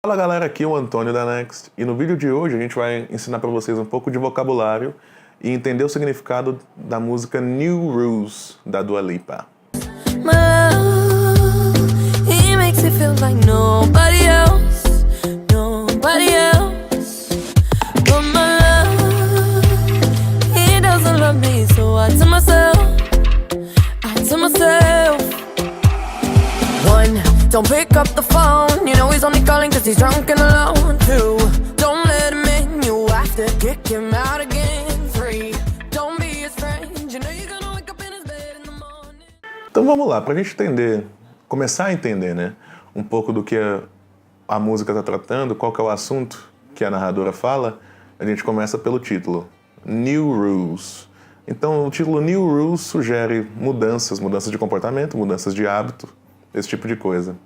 Fala galera, aqui é o Antônio da Next e no vídeo de hoje a gente vai ensinar para vocês um pouco de vocabulário e entender o significado da música New Rules da Dua Lipa. Don't pick up the phone, you know he's only calling cause he's drunk and alone. 2, don't let him in, you have to kick him out again. 3, don't be his friend, you know you're gonna wake up in his bed in the morning. Então vamos lá, pra gente entender, começar a entender, né, um pouco do que a música está tratando, qual que é o assunto que a narradora fala, a gente começa pelo título, New Rules. Então o título New Rules sugere mudanças de comportamento, mudanças de hábito, esse tipo de coisa.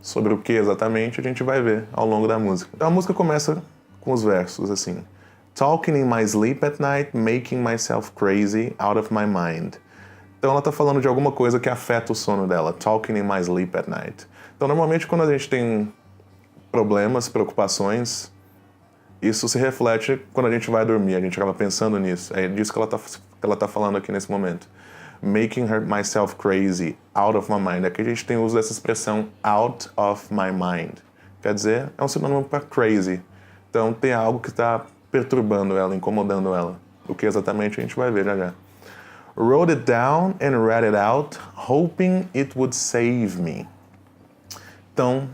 Sobre o que exatamente a gente vai ver ao longo da música. Então a música começa com os versos assim: Talking in my sleep at night, making myself crazy out of my mind. Então ela está falando de alguma coisa que afeta o sono dela. Talking in my sleep at night. Então normalmente quando a gente tem problemas, preocupações, isso se reflete quando a gente vai dormir, a gente acaba pensando nisso. É disso que ela tá falando aqui nesse momento. Making myself crazy, out of my mind. Aqui a gente tem o uso dessa expressão out of my mind. Quer dizer, é um sinônimo para crazy. Então tem algo que está perturbando ela, incomodando ela. O que exatamente a gente vai ver já já. Wrote it down and read it out, hoping it would save me. Então,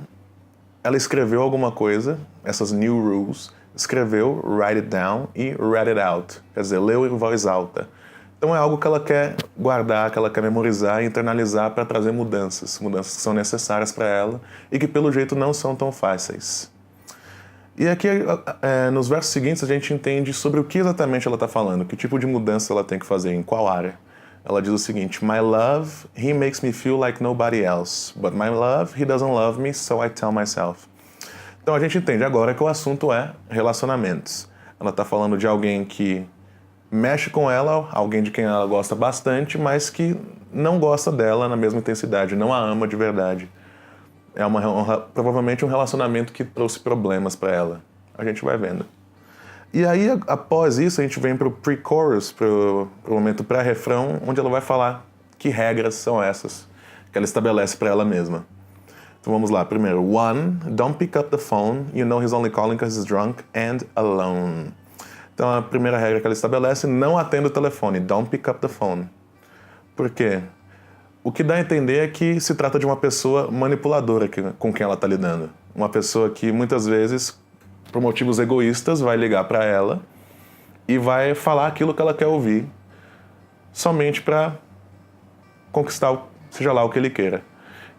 ela escreveu alguma coisa, essas new rules, escreveu, write it down e read it out. Quer dizer, leu em voz alta. Então é algo que ela quer guardar, que ela quer memorizar e internalizar para trazer mudanças que são necessárias para ela e que pelo jeito não são tão fáceis. E aqui, nos versos seguintes, a gente entende sobre o que exatamente ela está falando, que tipo de mudança ela tem que fazer, em qual área. Ela diz o seguinte: My love, he makes me feel like nobody else, but my love, he doesn't love me, so I tell myself. Então a gente entende agora que o assunto é relacionamentos. Ela está falando de alguém que mexe com ela, alguém de quem ela gosta bastante, mas que não gosta dela na mesma intensidade, não a ama de verdade. É provavelmente um relacionamento que trouxe problemas para ela. A gente vai vendo. E aí, após isso, a gente vem pro pre-chorus, pro momento pré-refrão, onde ela vai falar que regras são essas que ela estabelece para ela mesma. Então vamos lá. Primeiro, 1, don't pick up the phone, you know he's only calling because he's drunk and alone. Então a primeira regra que ela estabelece: não atenda o telefone, don't pick up the phone. Por quê? O que dá a entender é que se trata de uma pessoa manipuladora com quem ela está lidando. Uma pessoa que muitas vezes, por motivos egoístas, vai ligar para ela e vai falar aquilo que ela quer ouvir, somente para conquistar, seja lá o que ele queira.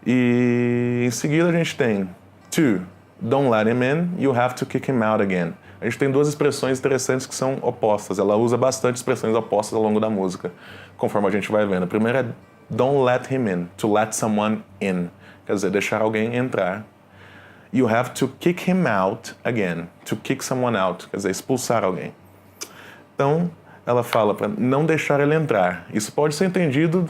E em seguida a gente tem 2, don't let him in, you have to kick him out again. A gente tem duas expressões interessantes que são opostas. Ela usa bastante expressões opostas ao longo da música, conforme a gente vai vendo. A primeira é don't let him in, to let someone in. Quer dizer, deixar alguém entrar. You have to kick him out again, to kick someone out. Quer dizer, expulsar alguém. Então, ela fala para não deixar ele entrar. Isso pode ser entendido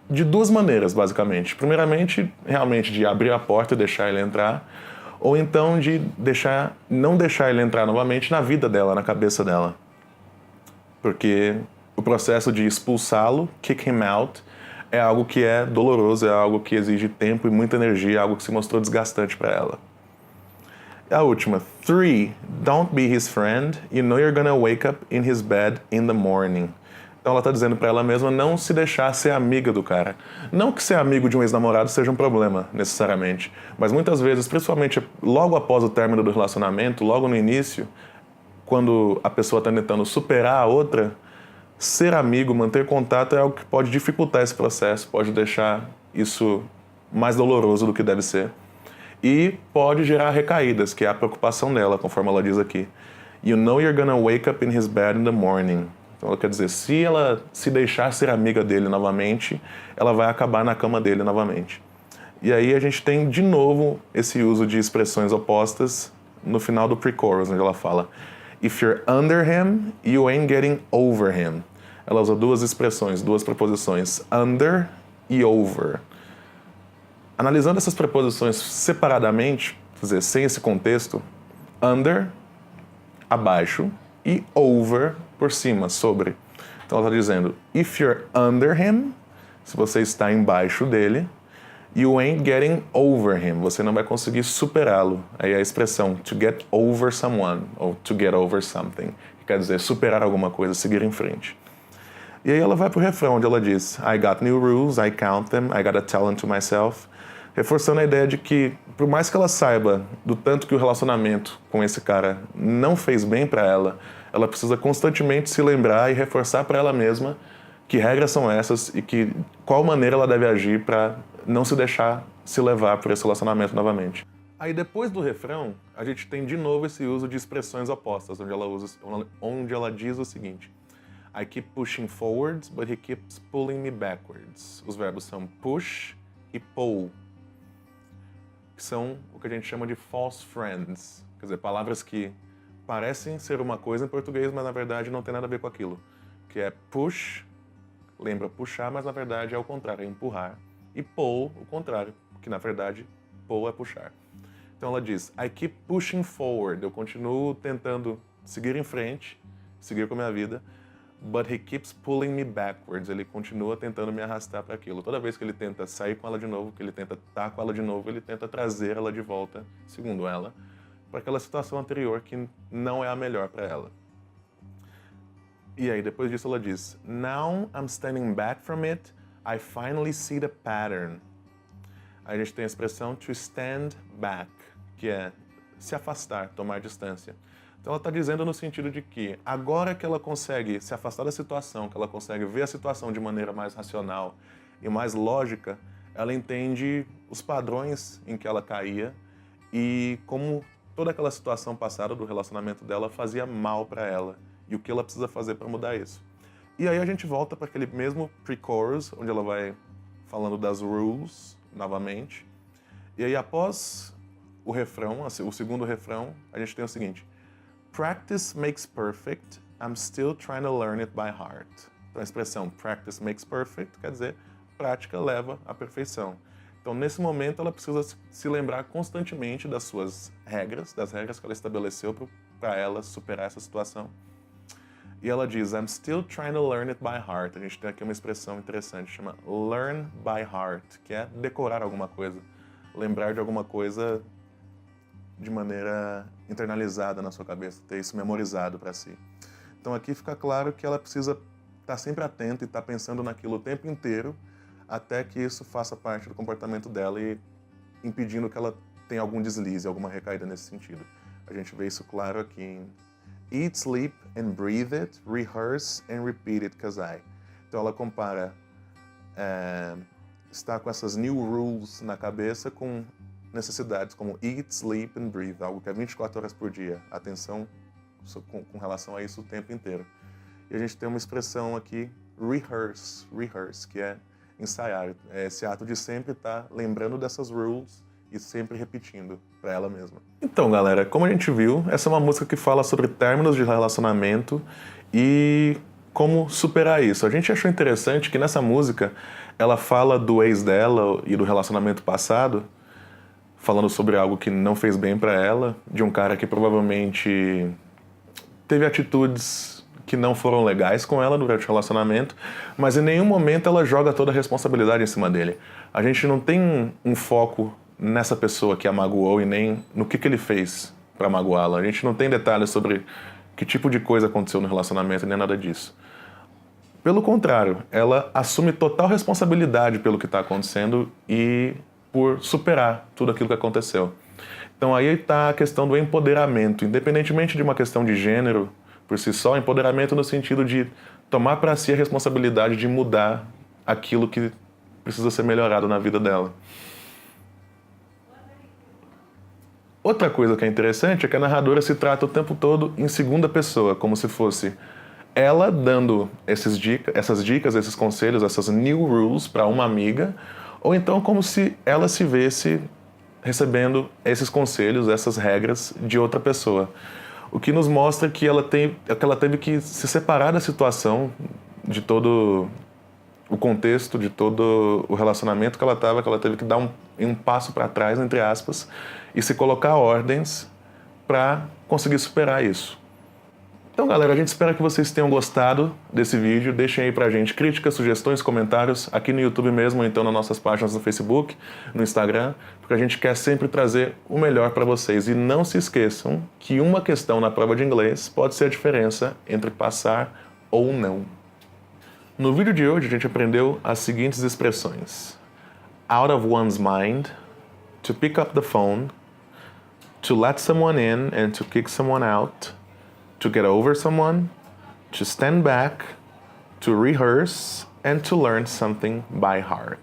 de duas maneiras, basicamente. Primeiramente, realmente de abrir a porta e deixar ele entrar, ou então de não deixar ele entrar novamente na vida dela, na cabeça dela. Porque o processo de expulsá-lo, kick him out, é algo que é doloroso, é algo que exige tempo e muita energia, é algo que se mostrou desgastante para ela. E a última, 3, don't be his friend, you know you're gonna wake up in his bed in the morning. Então ela está dizendo para ela mesma não se deixar ser amiga do cara. Não que ser amigo de um ex-namorado seja um problema, necessariamente. Mas muitas vezes, principalmente logo após o término do relacionamento, logo no início, quando a pessoa está tentando superar a outra, ser amigo, manter contato é algo que pode dificultar esse processo, pode deixar isso mais doloroso do que deve ser. E pode gerar recaídas, que é a preocupação dela, conforme ela diz aqui. You know you're gonna wake up in his bed in the morning. Então ela quer dizer, se ela se deixar ser amiga dele novamente, ela vai acabar na cama dele novamente. E aí a gente tem de novo esse uso de expressões opostas no final do pre-chorus, onde ela fala If you're under him, you ain't getting over him. Ela usa duas expressões, duas preposições, under e over. Analisando essas preposições separadamente, dizer, sem esse contexto, under, abaixo, e over, por cima, sobre. Então ela está dizendo, if you're under him, se você está embaixo dele, you ain't getting over him, você não vai conseguir superá-lo. Aí a expressão to get over someone, ou to get over something, que quer dizer superar alguma coisa, seguir em frente. E aí ela vai pro refrão, onde ela diz, I got new rules, I count them, I gotta tell them to myself, reforçando a ideia de que, por mais que ela saiba do tanto que o relacionamento com esse cara não fez bem para ela precisa constantemente se lembrar e reforçar para ela mesma que regras são essas e que qual maneira ela deve agir para não se deixar se levar por esse relacionamento novamente. Aí depois do refrão, a gente tem de novo esse uso de expressões opostas, onde ela diz o seguinte, I keep pushing forwards, but he keeps pulling me backwards. Os verbos são push e pull, que são o que a gente chama de false friends, quer dizer, palavras que parecem ser uma coisa em português, mas na verdade não tem nada a ver com aquilo, que é push, lembra puxar, mas na verdade é o contrário, é empurrar, e pull, o contrário, que na verdade pull é puxar. Então ela diz, I keep pushing forward, eu continuo tentando seguir em frente, seguir com a minha vida, but he keeps pulling me backwards, ele continua tentando me arrastar para aquilo. Toda vez que ele tenta sair com ela de novo, que ele tenta estar com ela de novo, ele tenta trazer ela de volta, segundo ela, para aquela situação anterior que não é a melhor para ela. E aí, depois disso, ela diz, Now I'm standing back from it, I finally see the pattern. Aí a gente tem a expressão to stand back, que é se afastar, tomar distância. Então ela está dizendo no sentido de que agora que ela consegue se afastar da situação, que ela consegue ver a situação de maneira mais racional e mais lógica, ela entende os padrões em que ela caía e como toda aquela situação passada do relacionamento dela fazia mal para ela e o que ela precisa fazer para mudar isso. E aí a gente volta para aquele mesmo pre-chorus, onde ela vai falando das rules novamente. E aí após o refrão, o segundo refrão, a gente tem o seguinte, Practice makes perfect, I'm still trying to learn it by heart. Então a expressão practice makes perfect quer dizer prática leva à perfeição. Então nesse momento ela precisa se lembrar constantemente das suas regras, das regras que ela estabeleceu para ela superar essa situação. E ela diz, I'm still trying to learn it by heart. A gente tem aqui uma expressão interessante, chama learn by heart, que é decorar alguma coisa, lembrar de alguma coisa de maneira internalizada na sua cabeça, ter isso memorizado para si. Então aqui fica claro que ela precisa estar sempre atenta e estar pensando naquilo o tempo inteiro, até que isso faça parte do comportamento dela e impedindo que ela tenha algum deslize, alguma recaída nesse sentido. A gente vê isso claro aqui em Eat, sleep and breathe it, rehearse and repeat it, Kazai. Então ela compara estar com essas new rules na cabeça com necessidades como eat, sleep and breathe, algo que é 24 horas por dia. Atenção com relação a isso o tempo inteiro. E a gente tem uma expressão aqui, rehearse, que é ensaiar. É esse ato de sempre estar lembrando dessas rules e sempre repetindo para ela mesma. Então, galera, como a gente viu, essa é uma música que fala sobre términos de relacionamento e como superar isso. A gente achou interessante que nessa música ela fala do ex dela e do relacionamento passado, falando sobre algo que não fez bem para ela, de um cara que provavelmente teve atitudes que não foram legais com ela durante o relacionamento, mas em nenhum momento ela joga toda a responsabilidade em cima dele. A gente não tem um foco nessa pessoa que a magoou e nem no que ele fez para magoá-la. A gente não tem detalhes sobre que tipo de coisa aconteceu no relacionamento, nem nada disso. Pelo contrário, ela assume total responsabilidade pelo que está acontecendo e por superar tudo aquilo que aconteceu. Então aí está a questão do empoderamento, independentemente de uma questão de gênero por si só, empoderamento no sentido de tomar para si a responsabilidade de mudar aquilo que precisa ser melhorado na vida dela. Outra coisa que é interessante é que a narradora se trata o tempo todo em segunda pessoa, como se fosse ela dando essas dicas, esses conselhos, essas new rules para uma amiga, ou então como se ela se visse recebendo esses conselhos, essas regras de outra pessoa. O que nos mostra que ela teve que se separar da situação, de todo o contexto de todo o relacionamento que ela estava, que ela teve que dar um passo para trás, entre aspas, e se colocar ordens para conseguir superar isso. Então, galera, a gente espera que vocês tenham gostado desse vídeo. Deixem aí pra gente críticas, sugestões, comentários aqui no YouTube mesmo, ou então nas nossas páginas no Facebook, no Instagram, porque a gente quer sempre trazer o melhor para vocês. E não se esqueçam que uma questão na prova de inglês pode ser a diferença entre passar ou não. No vídeo de hoje, a gente aprendeu as seguintes expressões: out of one's mind, to pick up the phone, to let someone in and to kick someone out, to get over someone, to stand back, to rehearse, and to learn something by heart.